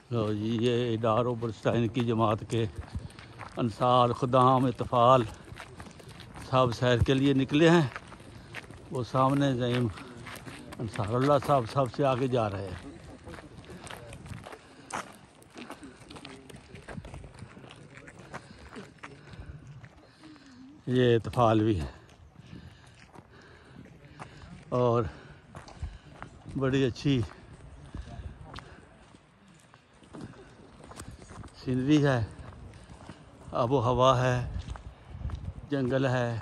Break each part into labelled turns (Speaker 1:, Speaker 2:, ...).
Speaker 1: लो जी, ये इडार ओबरस्टाइन की जमात के अंसार खुदाम इतफ़ाल साहब सैर के लिए निकले हैं। वो सामने ज़ईम अंसारुल्लाह साहब सबसे आगे जा रहे हैं। ये इतफ़ाल भी है और बड़ी अच्छी सीनरी है, आबो हवा है, जंगल है,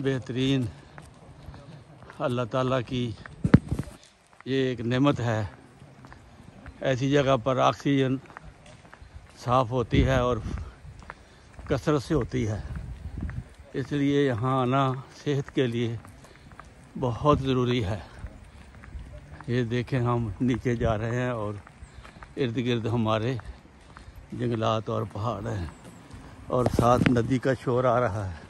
Speaker 1: बेहतरीन अल्लाह ताला की ये एक नेमत है। ऐसी जगह पर ऑक्सीजन साफ़ होती है और कसरत से होती है, इसलिए यहाँ आना सेहत के लिए बहुत ज़रूरी है। ये देखें, हम नीचे जा रहे हैं और इर्द गिर्द हमारे जंगलात और पहाड़ हैं और साथ नदी का शोर आ रहा है।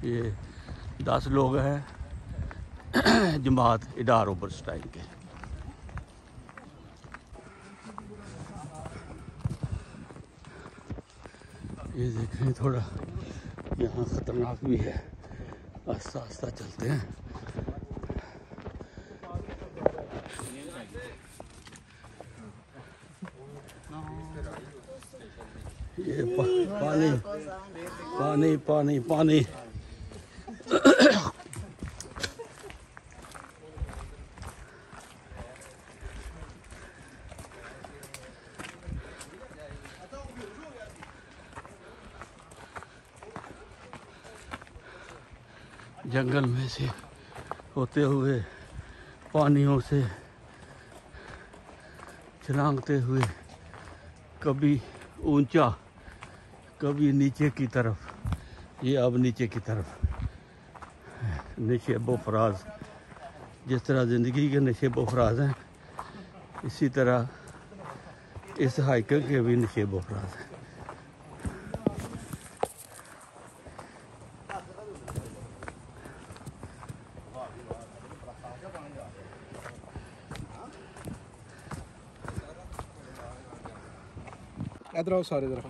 Speaker 1: ये 10 लोग हैं जमात इडार ओबरस्टाइन के। ये देखें, थोड़ा यहाँ ख़तरनाक भी है, आस्ता आस्ता चलते हैं। ये पानी पानी पानी पानी जंगल में से होते हुए पानियों से छलांगते हुए कभी ऊंचा कभी नीचे की तरफ। ये अब नीचे की तरफ नशेबो फराज, जिस तरह ज़िंदगी के नशेबो फराज हैं, इसी तरह इस हाइकिंग के भी नशेबो फराज हैं।
Speaker 2: इधर आओ सारे, इधर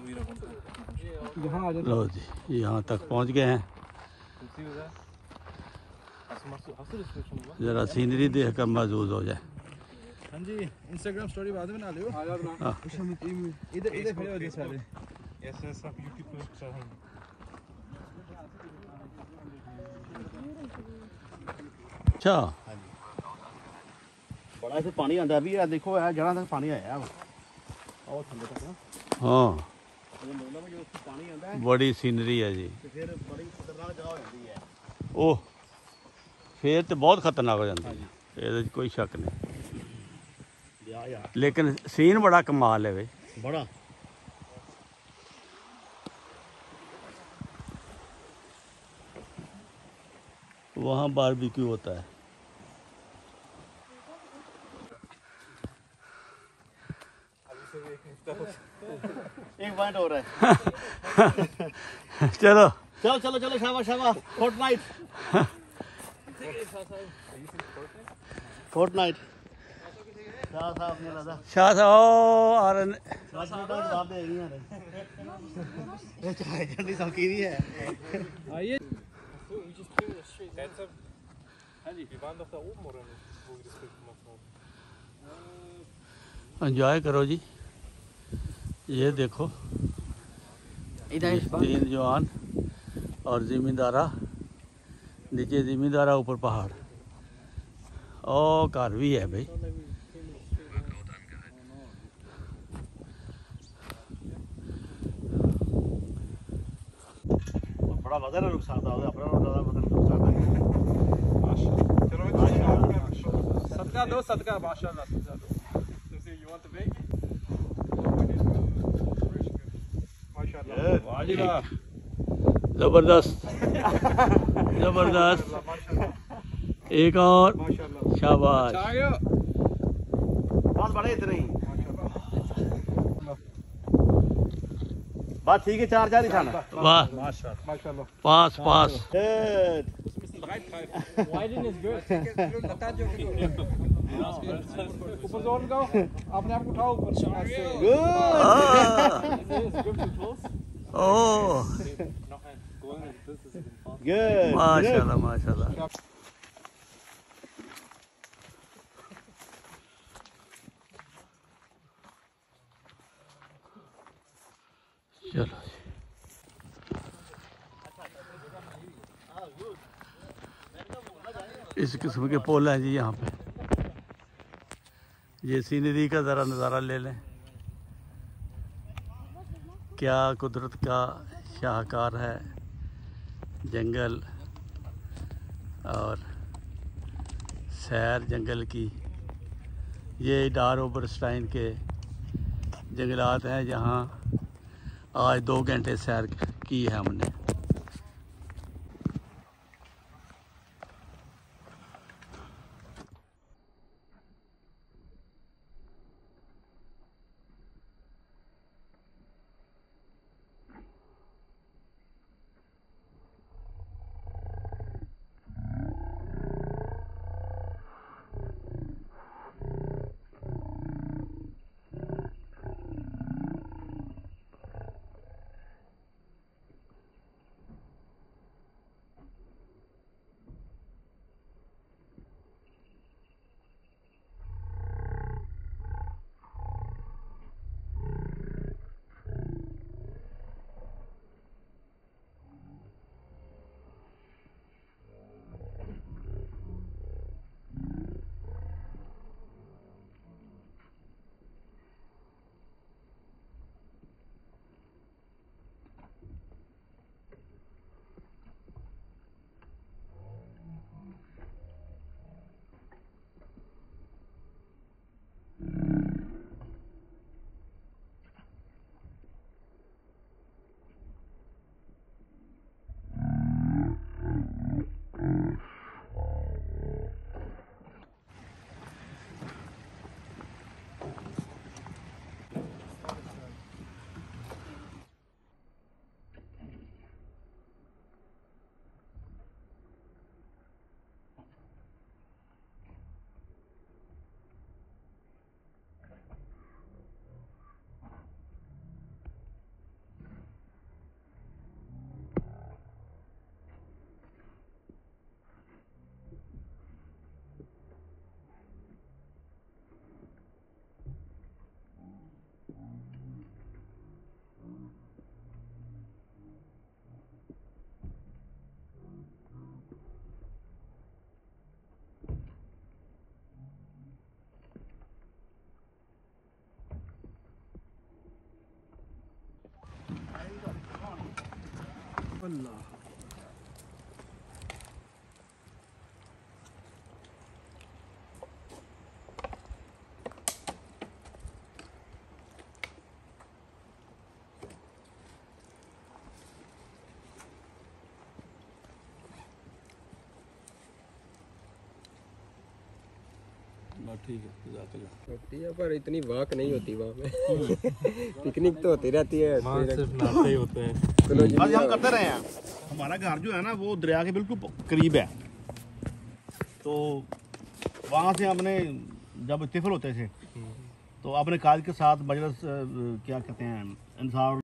Speaker 2: यहाँ आ जाओ।
Speaker 1: लो जी, यहाँ तक पहुँच गए हैं। ज़रा सीनरी देख कर महसूस हो जाए।
Speaker 2: हाँ जी, इंस्टाग्राम स्टोरी बाद में ना लियो। इधर इधर खड़े हो जाए सारे।
Speaker 1: अच्छा,
Speaker 3: बड़ा से पानी आंदा भी है, देखो है जगह तक पानी आया है और थल्ले तक ना।
Speaker 1: हाँ,
Speaker 3: जो पानी आंदा है
Speaker 1: बड़ी सीनरी है जी।
Speaker 3: तो फिर बड़ी खतरनाक जगह हो जाती है।
Speaker 1: ओह, फिर तो बहुत खतरनाक हो जाती है, ये कोई शक नहीं।
Speaker 3: यार
Speaker 1: लेकिन सीन बड़ा कमाल है भाई,
Speaker 3: बड़ा।
Speaker 1: वहाँ बारबेक्यू होता है।
Speaker 3: एक पॉइंट हो रहा है।
Speaker 1: चलो
Speaker 3: चलो चलो चलो, शाबाश शाबाश। फोर्टनाइट फोर्टनाइट शाह साहब ने लगा
Speaker 1: शाह साहब आ रहे ने।
Speaker 3: जवाब दे रही है। ये चाय जल्दी सौकी नहीं है।
Speaker 2: आइए।
Speaker 1: एंजॉय करो जी। ये देखो, तीन जवान और जिमींदारा, नीचे जिमींदारा, ऊपर पहाड़। ओ घर भी है भाई।
Speaker 3: बड़ा वजन है, नुकसान था अपना नुकसान है।
Speaker 2: सदका दो, सदका माशाल्लाह सदका दो। माशाल्लाह
Speaker 1: जबरदस्त जबरदस्त। एक और, शाबाश।
Speaker 3: बहुत बड़े इतने ही। बात ठीक है, 4-4 ही खाना।
Speaker 1: वाह,
Speaker 2: माशाल्लाह।
Speaker 1: पास पास।
Speaker 2: ऊपर जोर लगाओ, अपने आप को उठाओ ऊपर।
Speaker 1: ओह
Speaker 3: गुड,
Speaker 1: माशाल्लाह माशाल्लाह। चलो इस किस्म के पोल हैं जी यहाँ पे। ये सीनरी का ज़रा नज़ारा ले लें, क्या कुदरत का शाहकार है जंगल और सैर जंगल की। ये डार ओबरस्टाइन के जंगलात हैं जहाँ आज 2 घंटे सैर की है हमने। ठीक है,
Speaker 4: होती है पर इतनी वाक नहीं होती वहाँ पे। पिकनिक तो होती रहती है,
Speaker 2: सिर्फ नाश्ते ही होते हैं।
Speaker 3: बस हम करते रहे हैं। हमारा घर जो है ना वो दरिया के बिल्कुल करीब है, तो वहाँ से हमने जब तिफल होते थे तो अपने काज के साथ मजलिस क्या कहते हैं इंसार